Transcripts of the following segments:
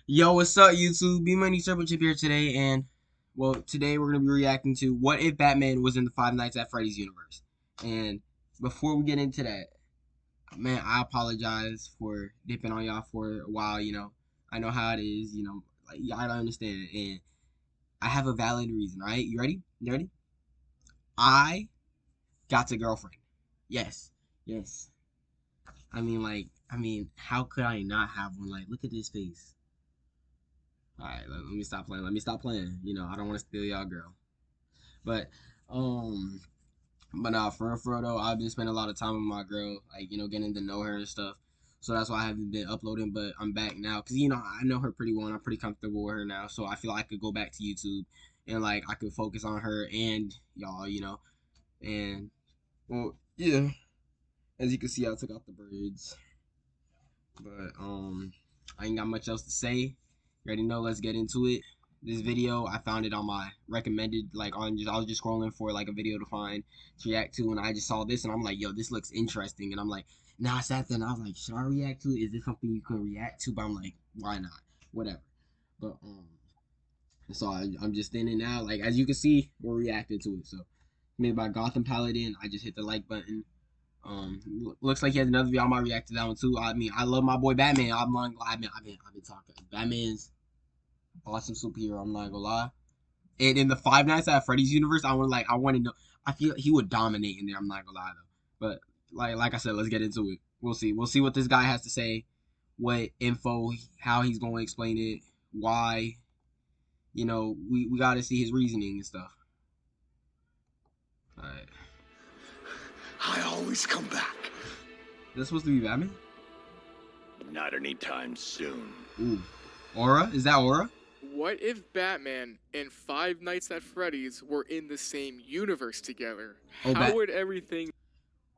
Yo, what's up, YouTube? B Money Turbo-Chimp here today, and well, today we're gonna be reacting to what if Batman was in the Five Nights at Freddy's universe. And before we get into that, man, I apologize for dipping on y'all for a while. I know how it is. Like y'all don't understand it, and I have a valid reason. Right? You ready? You ready? I got a girlfriend. Yes, yes. How could I not have one? Like, look at this face. All right, let me stop playing. Let me stop playing. I don't want to steal y'all girl. But um, but for real though, I've been spending a lot of time with my girl, like getting to know her and stuff. So that's why I haven't been uploading. But I'm back now because I know her pretty well and I'm pretty comfortable with her now. So I feel like I could go back to YouTube and like I could focus on her and y'all, And well, yeah, as you can see, I took out the birds. But I ain't got much else to say. You already know. Let's get into it. This video, I found it on my recommended, like I was just scrolling for like a video to find to react to, and I just saw this, and I'm like, yo, this looks interesting, and I'm like, I sat there and I was like, should I react to it? Is this something you can react to? But I'm like, why not? Whatever. But so I'm just in it now. Like as you can see, we're reacting to it. So made by Gotham Paladin. I just hit the like button. Looks like he has another video. I might react to that one too. I mean, I love my boy Batman. I've been talking. Batman's awesome superhero. I'm not gonna lie. And in the Five Nights at Freddy's universe, I want to know. I feel he would dominate in there. I'm not gonna lie though. But like I said, let's get into it. We'll see. We'll see what this guy has to say. What info? How he's going to explain it? Why? We got to see his reasoning and stuff. All right. I always come back. Is this supposed to be Batman? Not anytime soon. Ooh. Aura? Is that Aura? What if Batman and Five Nights at Freddy's were in the same universe together? How would everything...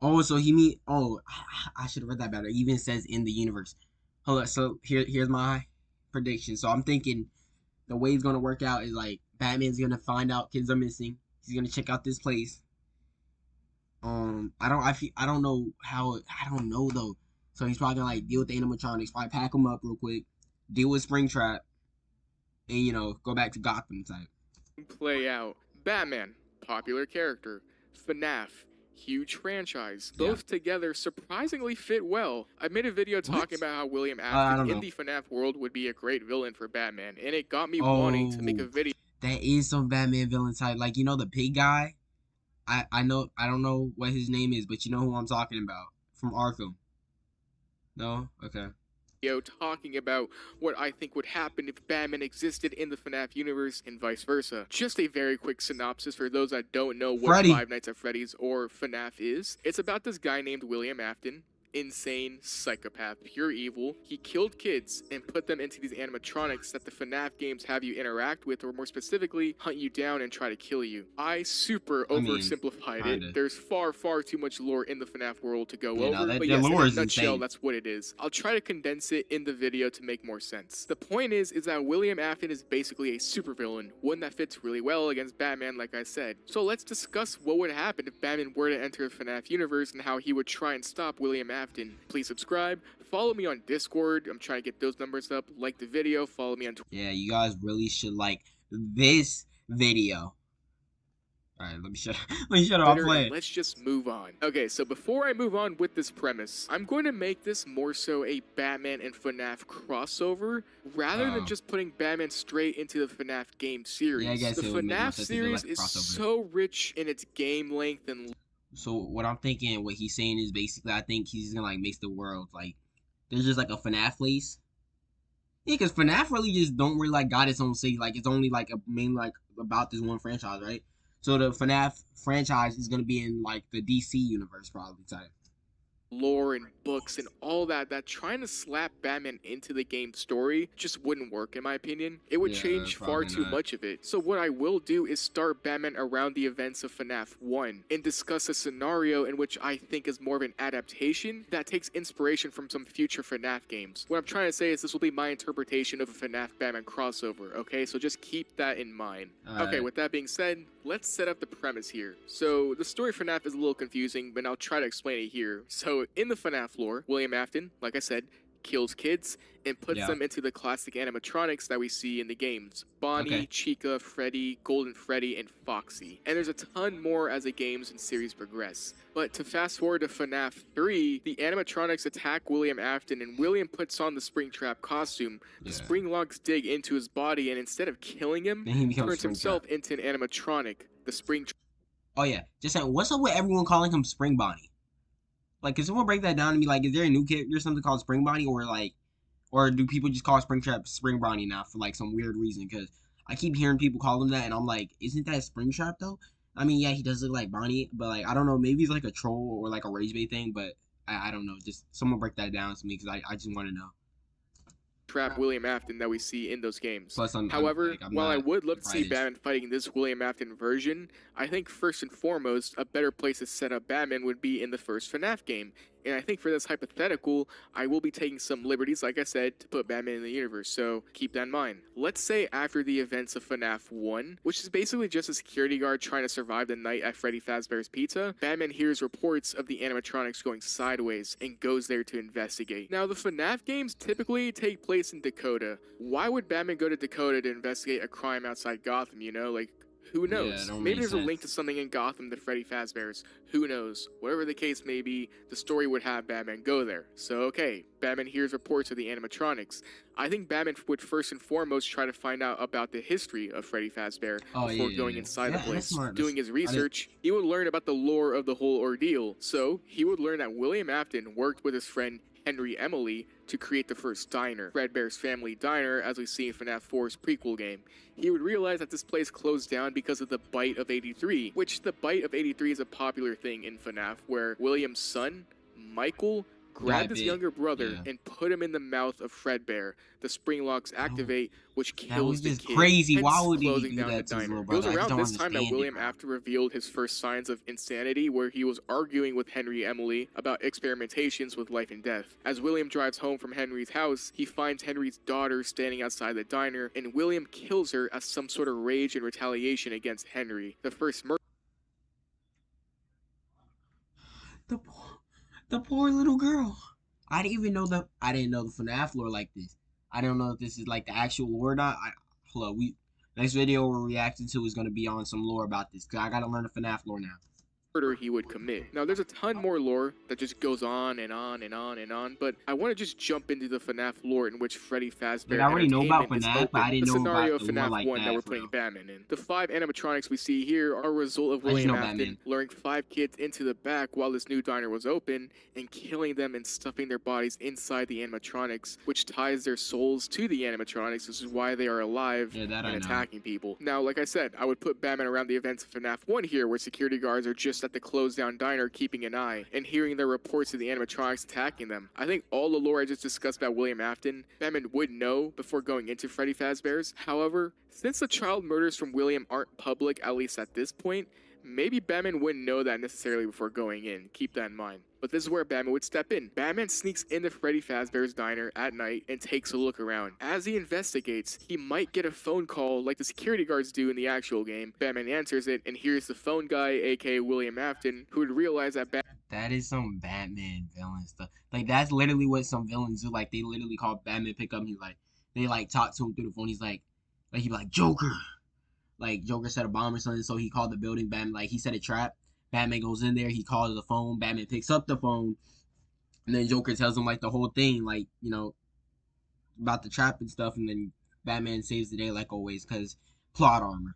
Oh, so I should have read that better. It even says in the universe. Hold on, so here's my prediction. So I'm thinking the way it's gonna work out is like Batman's gonna find out kids are missing. He's gonna check out this place. I don't know though. So he's probably gonna like deal with the animatronics, probably pack them up real quick, deal with Springtrap, and go back to Gotham type. Play out. Batman, popular character. Fnaf, huge franchise. Both together surprisingly fit well. I made a video talking about how William Afton in the Fnaf world would be a great villain for Batman, and it got me wanting to make a video. That is some Batman villain type, like the pig guy. I don't know what his name is, but you know who I'm talking about from Arkham. No? Okay. Talking about what I think would happen if Batman existed in the FNAF universe and vice versa. Just a very quick synopsis for those that don't know what Five Nights at Freddy's or FNAF is. It's about this guy named William Afton. Insane psychopath, pure evil. He killed kids and put them into these animatronics that the FNAF games have you interact with, or more specifically, hunt you down and try to kill you. I super oversimplified it. There's far too much lore in the FNAF world to go over, but yes, in a nutshell, that's what it is. I'll try to condense it in the video to make more sense. The point is that William Afton is basically a supervillain, one that fits really well against Batman, like I said. So let's discuss what would happen if Batman were to enter the FNAF universe and how he would try and stop William Afton. Please subscribe, follow me on Discord. I'm trying to get those numbers up. Like the video, follow me on Twitter. Yeah, you guys really should like this video. Alright, let me shut up. I'll play it. Let's just move on. Okay, so before I move on with this premise, I'm going to make this more so a Batman and FNAF crossover, rather than just putting Batman straight into the FNAF game series. Yeah, I guess the FNAF series is so rich in its game length and... So what I'm thinking, what he's saying is basically, I think he's gonna like make the world like there's just like a FNAF place. Yeah, because FNAF really just don't really like got its own city. Like it's only like a main like about this one franchise, right? So the FNAF franchise is gonna be in like the DC universe probably type. Lore and books and all that trying to slap Batman into the game story just wouldn't work in my opinion. It would change far too much of it. So what I will do is start Batman around the events of FNAF 1 and discuss a scenario in which I think is more of an adaptation that takes inspiration from some future FNAF games. What I'm trying to say is this will be my interpretation of a FNAF Batman crossover, okay? So just keep that in mind. Okay, with that being said, let's set up the premise here. So the story of FNAF is a little confusing, but I'll try to explain it here. So in the FNAF lore, William Afton, like I said, kills kids, and puts Yeah. them into the classic animatronics that we see in the games. Bonnie, Okay. Chica, Freddy, Golden Freddy, and Foxy. And there's a ton more as the games and series progress. But to fast forward to FNAF 3, the animatronics attack William Afton, and William puts on the Springtrap costume. The Springlocks dig into his body, and instead of killing him, Then he turns himself into an animatronic. The Springtrap. Oh yeah, just saying, what's up with everyone calling him Spring Bonnie? Like, can someone break that down to me? Like, is there a new character or something called Spring Bonnie, or like, or do people just call Springtrap Spring Bonnie now for like some weird reason? Because I keep hearing people call him that, and I'm like, isn't that Springtrap though? I mean, yeah, he does look like Bonnie, but like, I don't know, maybe he's like a troll or like a rage bait thing, but I don't know. Just someone break that down to me, because I just want to know. Trap William Afton that we see in those games. Plus, However, while I would love to see surprised. Batman fighting this William Afton version, I think first and foremost, a better place to set up Batman would be in the first FNAF game. And I think for this hypothetical, I will be taking some liberties, like I said, to put Batman in the universe, so keep that in mind. Let's say after the events of FNAF 1, which is basically just a security guard trying to survive the night at Freddy Fazbear's Pizza, Batman hears reports of the animatronics going sideways and goes there to investigate. Now, the FNAF games typically take place in Dakota. Why would Batman go to Dakota to investigate a crime outside Gotham, you know? Like, who knows? Yeah, Maybe there's a link to something in Gotham that Freddy Fazbear's. Who knows? Whatever the case may be, the story would have Batman go there. So, okay, Batman hears reports of the animatronics. I think Batman would first and foremost try to find out about the history of Freddy Fazbear before going inside the place. Doing his research, he would learn about the lore of the whole ordeal. So, he would learn that William Afton worked with his friend Henry Emily to create the first diner, Fredbear's Family Diner, as we see in FNAF 4's prequel game. He would realize that this place closed down because of the Bite of 83, which the Bite of 83 is a popular thing in FNAF, where William's son, Michael, grabbed his younger brother and put him in the mouth of Fredbear. The Springlocks activate, which kills the kid. That was crazy. Why would he closing do down that the to his little diner. It was brother? around this time that William Afton revealed his first signs of insanity, where he was arguing with Henry Emily about experimentations with life and death. As William drives home from Henry's house, he finds Henry's daughter standing outside the diner, and William kills her as some sort of rage and retaliation against Henry. The first murder. The poor little girl. I didn't know the FNAF lore like this. I don't know if this is like the actual lore or not. Hold up, next video we're reacting to is gonna be on some lore about this, because I gotta learn the FNAF lore now. Murder he would commit. Now, there's a ton more lore that just goes on and on and on and on, but I want to just jump into the FNAF lore in which Freddy Fazbear I already know about Entertainment FNAF, but I didn't the know scenario about of the lore FNAF like 1 that we're putting Batman in. The 5 animatronics we see here are a result of William Afton luring 5 kids into the back while this new diner was open and killing them and stuffing their bodies inside the animatronics, which ties their souls to the animatronics. This is why they are alive and attacking people. Now, like I said, I would put Batman around the events of FNAF 1 here, where security guards are just at the closed down diner keeping an eye and hearing their reports of the animatronics attacking them. I think all the lore I just discussed about William Afton, Batman would know before going into Freddy Fazbear's. However, since the child murders from William aren't public, at least at this point, maybe Batman wouldn't know that necessarily before going in. Keep that in mind. But this is where Batman would step in. Batman sneaks into Freddy Fazbear's diner at night and takes a look around. As he investigates, he might get a phone call like the security guards do in the actual game. Batman answers it and hears the phone guy, aka William Afton, who would realize that that is some Batman villain stuff. Like, that's literally what some villains do. Like, they literally call Batman, pick up, and they like talk to him through the phone. He's like he'd be like, Joker. Like, Joker set a bomb or something, so he called the building. Batman, like, he set a trap. Batman goes in there, he calls the phone, Batman picks up the phone, and then Joker tells him, like, the whole thing, like, you know, about the trap and stuff, and then Batman saves the day, like always, because plot armor.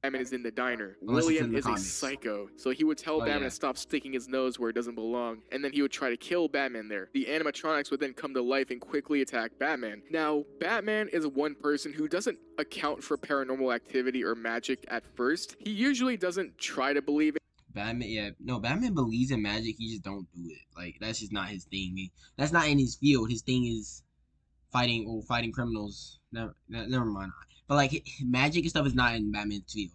Batman is in the diner. Unless William is a psycho, so he would tell Batman to stop sticking his nose where it doesn't belong, and then he would try to kill Batman there. The animatronics would then come to life and quickly attack Batman. Now, Batman is one person who doesn't account for paranormal activity or magic at first. He usually doesn't try to believe it. Batman believes in magic, he just don't do it. Like, that's just not his thing. That's not in his field. His thing is fighting criminals. Never mind. But, like, magic and stuff is not in Batman's field.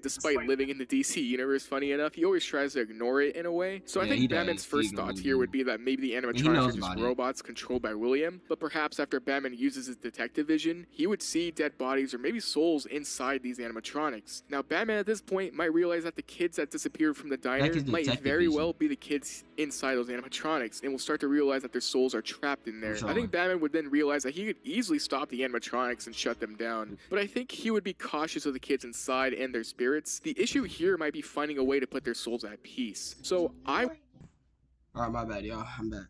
Despite living in the DC universe, funny enough, he always tries to ignore it in a way. So I Yeah, think he Batman's does. He first thoughts ignores here would it. be that maybe the And he animatronics are knows just about it. robots controlled by William, but perhaps after Batman uses his detective vision, he would see dead bodies or maybe souls inside these animatronics. Now, Batman at this point might realize that the kids that disappeared from the diner his might detective very vision. well be the kids inside those animatronics, and will start to realize that their souls are trapped in there. I think Batman would then realize that he could easily stop the animatronics and shut them down, but I think he would be cautious of the kids inside and their spirits. The issue here might be finding a way to put their souls at peace. So I Alright, my bad, y'all. I'm back.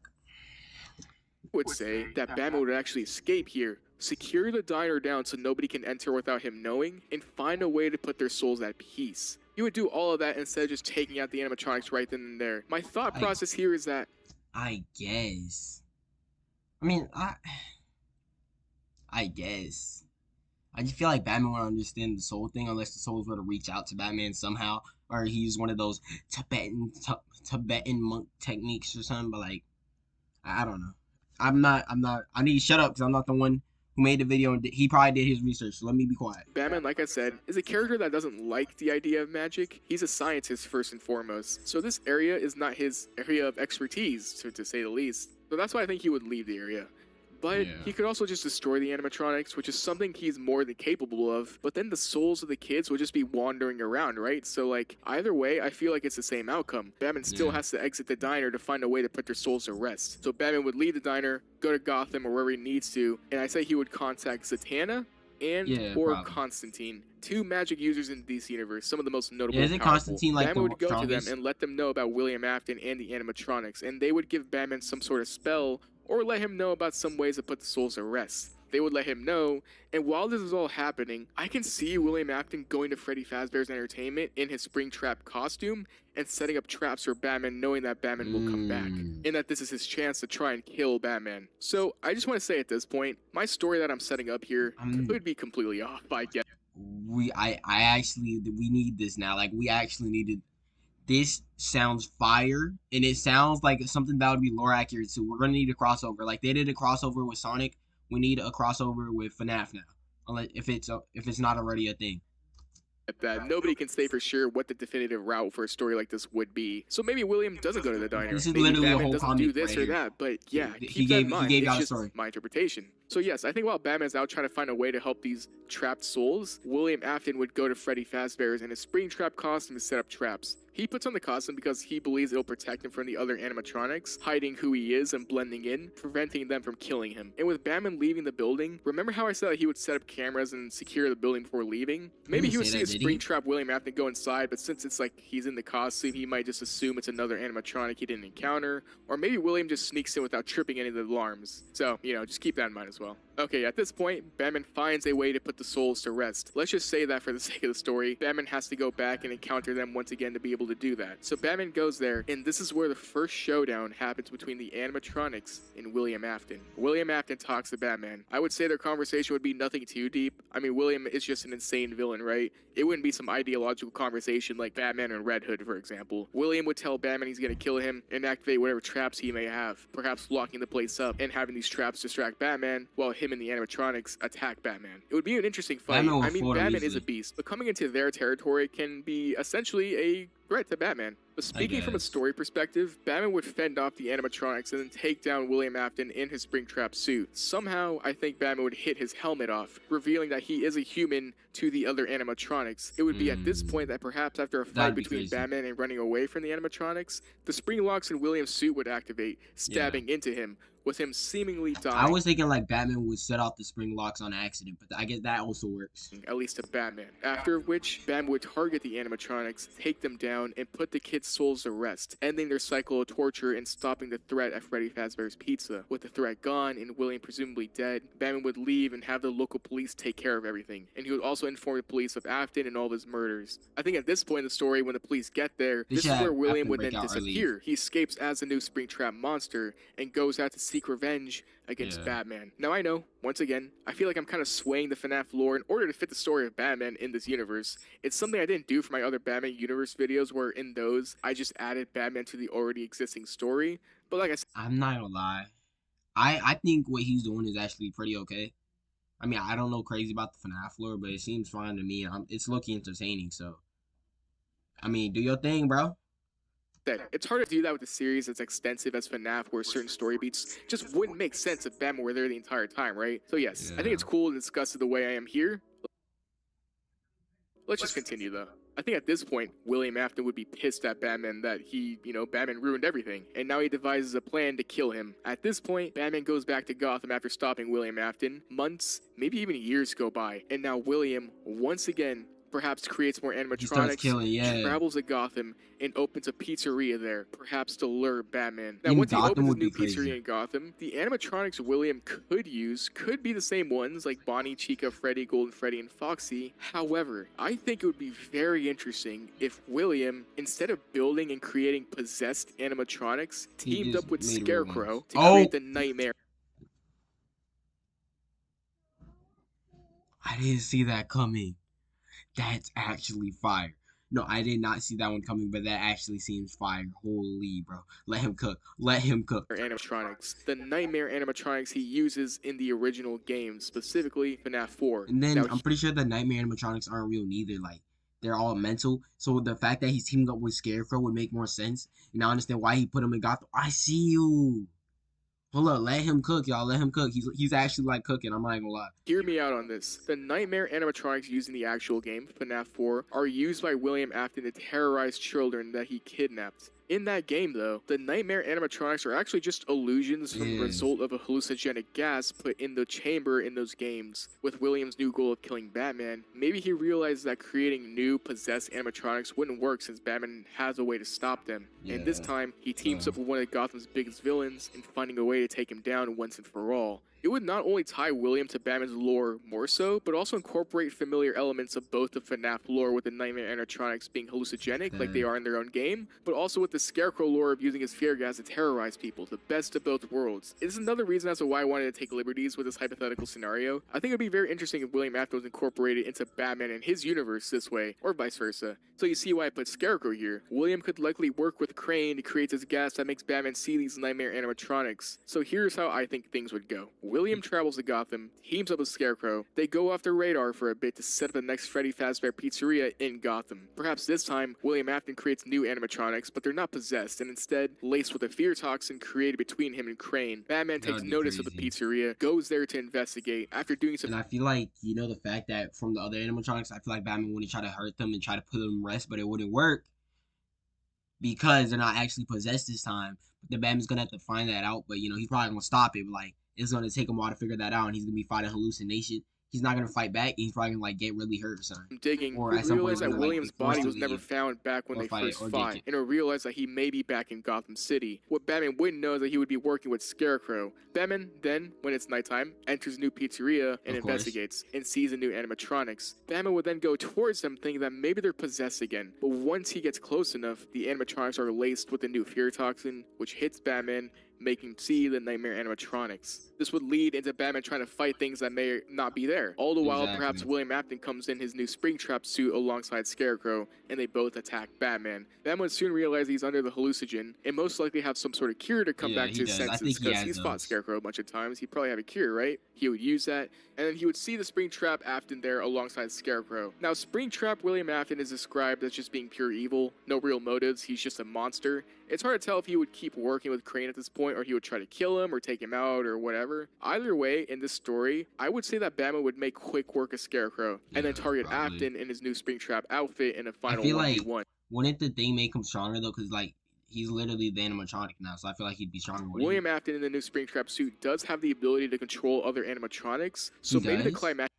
would say that Batman would actually escape here, secure the diner down so nobody can enter without him knowing, and find a way to put their souls at peace. He would do all of that instead of just taking out the animatronics right then and there. My thought process here is that I guess. I mean, I guess. I just feel like Batman would understand the soul thing unless the souls were to reach out to Batman somehow, or he's one of those Tibetan monk techniques or something. But like, I don't know. I'm not. I need to shut up because I'm not the one who made the video, and he probably did his research. So let me be quiet. Batman, like I said, is a character that doesn't like the idea of magic. He's a scientist first and foremost, so this area is not his area of expertise, to say the least. So that's why I think he would leave the area. But he could also just destroy the animatronics, which is something he's more than capable of. But then the souls of the kids would just be wandering around, right? So, like, either way, I feel like it's the same outcome. Batman still has to exit the diner to find a way to put their souls to rest. So Batman would leave the diner, go to Gotham or wherever he needs to, and I say he would contact Zatanna and or Constantine, two magic users in the DC universe, some of the most notable. Isn't Constantine like Batman would go strongest? to them and let them know about William Afton and the animatronics, and they would give Batman some sort of spell or let him know about some ways to put the souls to rest. They would let him know, and while this is all happening, I can see William Afton going to Freddy Fazbear's Entertainment in his Springtrap costume and setting up traps for Batman, knowing that Batman will come back, and that this is his chance to try and kill Batman. So I just want to say at this point, my story that I'm setting up here could be completely off, I guess. We need this now. Like, we actually needed. This sounds fire, and it sounds like something that would be lore accurate too. We're gonna need a crossover, like they did a crossover with Sonic. We need a crossover with Fnaf now, unless if it's not already a thing. That nobody can say for sure what the definitive route for a story like this would be. So maybe William doesn't go to the diner. This is maybe literally Batman a whole doesn't comic do this right or here. that. But yeah, He keep that in mind. gave It's out a just story. my interpretation. So yes, I think while Batman's out trying to find a way to help these trapped souls, William Afton would go to Freddy Fazbear's in his Springtrap costume to set up traps. He puts on the costume because he believes it'll protect him from the other animatronics, hiding who he is and blending in, preventing them from killing him. And with Batman leaving the building, remember how I said that he would set up cameras and secure the building before leaving? Maybe he would see a Springtrap William Afton go inside, but since it's like he's in the costume, he might just assume it's another animatronic he didn't encounter. Or maybe William just sneaks in without tripping any of the alarms. So, just keep that in mind as well. Okay, at this point, Batman finds a way to put the souls to rest. Let's just say that for the sake of the story, Batman has to go back and encounter them once again to be able to do that. So Batman goes there, and this is where the first showdown happens between the animatronics and William Afton. William Afton talks to Batman. I would say their conversation would be nothing too deep. I mean, William is just an insane villain, right? It wouldn't be some ideological conversation like Batman and Red Hood, for example. William would tell Batman he's gonna kill him and activate whatever traps he may have, perhaps locking the place up and having these traps distract Batman while him and the animatronics attack Batman. It would be an interesting fight. I mean, Batman is a beast, but coming into their territory can be essentially a threat to Batman. But speaking from a story perspective, Batman would fend off the animatronics and then take down William Afton in his Springtrap suit. Somehow, I think Batman would hit his helmet off, revealing that he is a human to the other animatronics. It would be at this point that perhaps after a fight between Batman and running away from the animatronics, the spring locks in William's suit would activate, stabbing into him, with him seemingly dying. I was thinking like Batman would set off the spring locks on accident, but I guess that also works. At least to Batman. After which, Batman would target the animatronics, take them down, and put the kids' souls to rest, ending their cycle of torture and stopping the threat at Freddy Fazbear's Pizza. With the threat gone and William presumably dead, Batman would leave and have the local police take care of everything. And he would also inform the police of Afton and all of his murders. I think at this point in the story, when the police get there, this is where William would then disappear. He escapes as the new Springtrap monster and goes out to seek revenge against Batman. Now I know, once again, I feel like I'm kind of swaying the FNAF lore in order to fit the story of Batman in this universe. It's something I didn't do for my other Batman universe videos, where in those, I just added Batman to the already existing story. But like I said, I'm not gonna lie. I think what he's doing is actually pretty okay. I mean, I don't know crazy about the FNAF lore, but it seems fine to me. It's looking entertaining, so I mean, do your thing, bro. It's hard to do that with a series as extensive as FNAF, where certain story beats just wouldn't make sense if Batman were there the entire time, right? So yes, I think it's cool to discuss it the way I am here. Let's just continue though. I think at this point, William Afton would be pissed at Batman that Batman ruined everything, and now he devises a plan to kill him. At this point, Batman goes back to Gotham after stopping William Afton. Months, maybe even years go by, and now William, once again, perhaps creates more animatronics, travels to Gotham, and opens a pizzeria there, perhaps to lure Batman. Now, once he opens his new pizzeria in Gotham, the animatronics William could use could be the same ones like Bonnie, Chica, Freddy, Golden Freddy, and Foxy. However, I think it would be very interesting if William, instead of building and creating possessed animatronics, teamed up with Scarecrow to create the Nightmare. I didn't see that coming. That's actually fire. No, I did not see that one coming, but that actually seems fire. Holy, bro. Let him cook. Let him cook. Animatronics. The nightmare animatronics he uses in the original game, specifically FNAF 4. And then I'm pretty sure the nightmare animatronics aren't real neither. Like, they're all mental. So the fact that he's teaming up with Scarecrow would make more sense. And I understand why he put him in Gotham. I see you. Hold up, let him cook, y'all. Let him cook. He's actually like cooking. I'm not gonna lie. Hear me out on this. The nightmare animatronics used in the actual game, FNAF 4, are used by William Afton to terrorize children that he kidnapped. In that game, though, the nightmare animatronics are actually just illusions from the result of a hallucinogenic gas put in the chamber in those games. With William's new goal of killing Batman, maybe he realized that creating new possessed animatronics wouldn't work since Batman has a way to stop them. And this time, he teams up with one of Gotham's biggest villains in finding a way to take him down once and for all. It would not only tie William to Batman's lore more so, but also incorporate familiar elements of both the FNAF lore with the nightmare animatronics being hallucinogenic like they are in their own game, but also with the Scarecrow lore of using his fear gas to terrorize people, the best of both worlds. It is another reason as to why I wanted to take liberties with this hypothetical scenario. I think it would be very interesting if William Afton was incorporated into Batman and his universe this way, or vice versa. So you see why I put Scarecrow here. William could likely work with Crane to create this gas that makes Batman see these nightmare animatronics. So here's how I think things would go. William travels to Gotham, teams up with Scarecrow. They go off their radar for a bit to set up the next Freddy Fazbear Pizzeria in Gotham. Perhaps this time, William Afton creates new animatronics, but they're not possessed, and instead laced with a fear toxin created between him and Crane. Batman takes notice of the pizzeria, goes there to investigate. After doing some, and I feel like, the fact that from the other animatronics, I feel like Batman wouldn't try to hurt them and try to put them to rest, but it wouldn't work because they're not actually possessed this time. But the Batman's gonna have to find that out, but he's probably gonna stop it. But like, it's gonna take him a while to figure that out, and he's gonna be fighting hallucination. He's not gonna fight back. He's probably gonna get really hurt or something. Digging, or realize that William's body was never found back when they first fought, and realize that he may be back in Gotham City. What Batman wouldn't know is that he would be working with Scarecrow. Batman then, when it's nighttime, enters a new pizzeria and investigates, and sees a new animatronics. Batman would then go towards them thinking that maybe they're possessed again, but once he gets close enough, the animatronics are laced with the new fear toxin, which hits Batman, making him see the nightmare animatronics. This would lead into Batman trying to fight things that may not be there. All the while, perhaps William Afton comes in his new Springtrap suit alongside Scarecrow, and they both attack Batman. Batman would soon realize he's under the hallucinogen, and most likely have some sort of cure to come back to his senses, because he's fought Scarecrow a bunch of times. He'd probably have a cure, right? He would use that, and then he would see the Springtrap Afton there alongside Scarecrow. Now, Springtrap William Afton is described as just being pure evil, no real motives, he's just a monster. It's hard to tell if he would keep working with Crane at this point, or he would try to kill him or take him out or whatever. Either way, in this story, I would say that Batman would make quick work of Scarecrow, and then target Afton in his new Springtrap outfit in a final 1v1. Wouldn't the thing make him stronger though? Because he's literally the animatronic now, so I feel like he'd be stronger. William Afton in the new Springtrap suit does have the ability to control other animatronics, so maybe the Climactic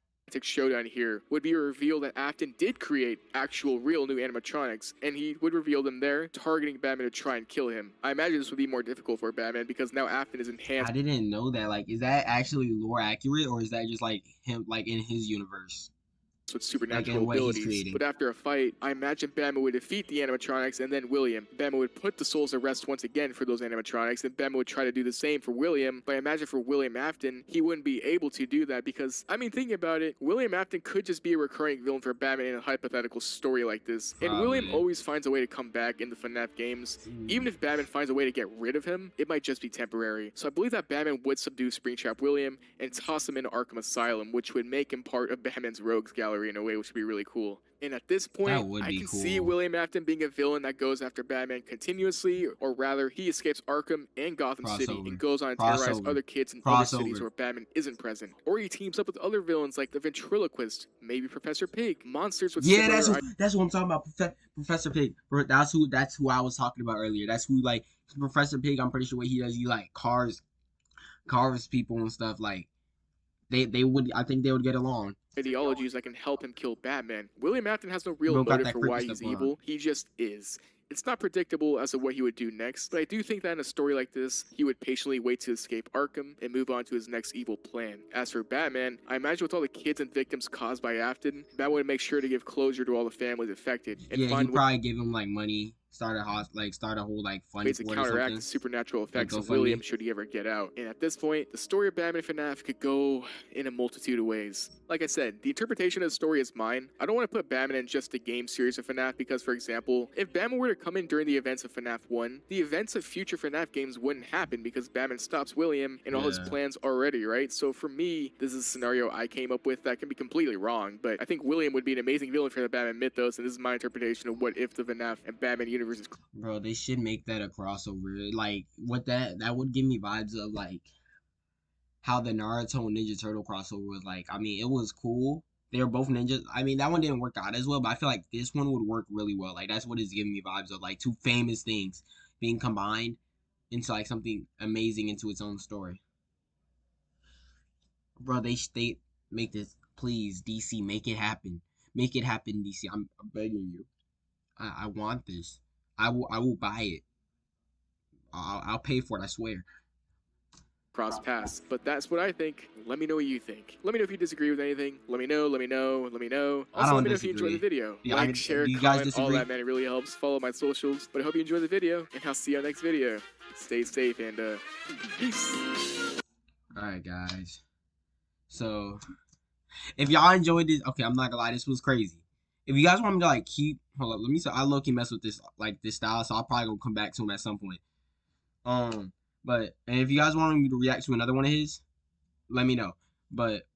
showdown here would be a reveal that Afton did create actual real new animatronics, and he would reveal them there, targeting Batman to try and kill him. I imagine this would be more difficult for Batman because now Afton is enhanced. I didn't know that. Is that actually lore accurate, or is that just him in his universe? With supernatural abilities, but after a fight, I imagine Batman would defeat the animatronics and then William. Batman would put the souls to rest once again for those animatronics, and Batman would try to do the same for William, but I imagine for William Afton, he wouldn't be able to do that because, thinking about it, William Afton could just be a recurring villain for Batman in a hypothetical story like this, and William always finds a way to come back in the FNAF games. Even if Batman finds a way to get rid of him, it might just be temporary. So I believe that Batman would subdue Springtrap William and toss him into Arkham Asylum, which would make him part of Batman's rogues gallery. gallery in a way, which would be really cool. And at this point, That would I be can cool. see William Afton being a villain that goes after Batman continuously, or rather, he escapes Arkham and Gotham City and goes on to terrorize other kids in other cities where Batman isn't present. Or he teams up with other villains like the Ventriloquist, maybe Professor Pig, monsters with that's what I'm talking about. Professor Pig. That's who I was talking about earlier. That's who, like, Professor Pig. I'm pretty sure what he does, he like carves people and stuff. Like they would, I think they would get along. Ideologies that can help him kill Batman. William Afton has no real motive for why he's evil. He just is. It's not predictable as to what he would do next, but I do think that in a story like this, he would patiently wait to escape Arkham and move on to his next evil plan. As for Batman, I imagine with all the kids and victims caused by Afton, Batman would make sure to give closure to all the families affected. And he'd probably give him like money, start a whole like fund ways to counteract the supernatural effects of William should he ever get out. And at this point, the story of Batman and FNAF could go in a multitude of ways. Like I said, the interpretation of the story is mine. I don't want to put Batman in just the game series of FNAF because, for example, if Batman were to come in during the events of FNAF 1, the events of future FNAF games wouldn't happen because Batman stops William and all his plans already, right? So for me, this is a scenario I came up with that can be completely wrong, but I think William would be an amazing villain for the Batman mythos, and this is my interpretation of what if the FNAF and Batman universe is. Bro, they should make that a crossover. Like, what that would give me vibes of, like, how the Naruto and Ninja Turtle crossover was. Like, I mean, it was cool. They were both ninjas. I mean, that one didn't work out as well, but I feel like this one would work really well. Like, that's what it's giving me vibes of, like, two famous things being combined into, like, something amazing into its own story. Bro, they make this. Please, DC, make it happen. Make it happen, DC. I'm begging you. I want this. I will buy it. I'll pay for it, I swear. Cross paths, but that's what I think. Let me know what you think. Let me know if you disagree with anything. Let me know. Also, let me know if you enjoyed the video. Like, share, comment, all that, man. It really helps. Follow my socials. But I hope you enjoyed the video, and I'll see you on the next video. Stay safe, and peace. Alright, guys. So, if y'all enjoyed this, okay, I'm not gonna lie, this was crazy. If you guys want me to, like, hold up, let me say, I low-key mess with this, like, this style, so I'll probably gonna come back to him at some point. But and if you guys want me to react to another one of his, let me know. But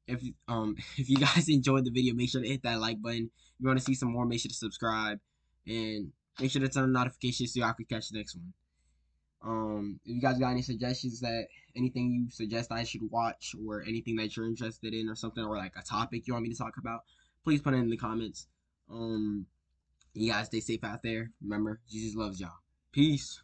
if you guys enjoyed the video, make sure to hit that like button. If you want to see some more, make sure to subscribe and make sure to turn on notifications so y'all can catch the next one. If you guys got any suggestions, that anything you suggest I should watch, or anything that you're interested in, or something, or like a topic you want me to talk about, please put it in the comments. You guys stay safe out there. Remember, Jesus loves y'all. Peace.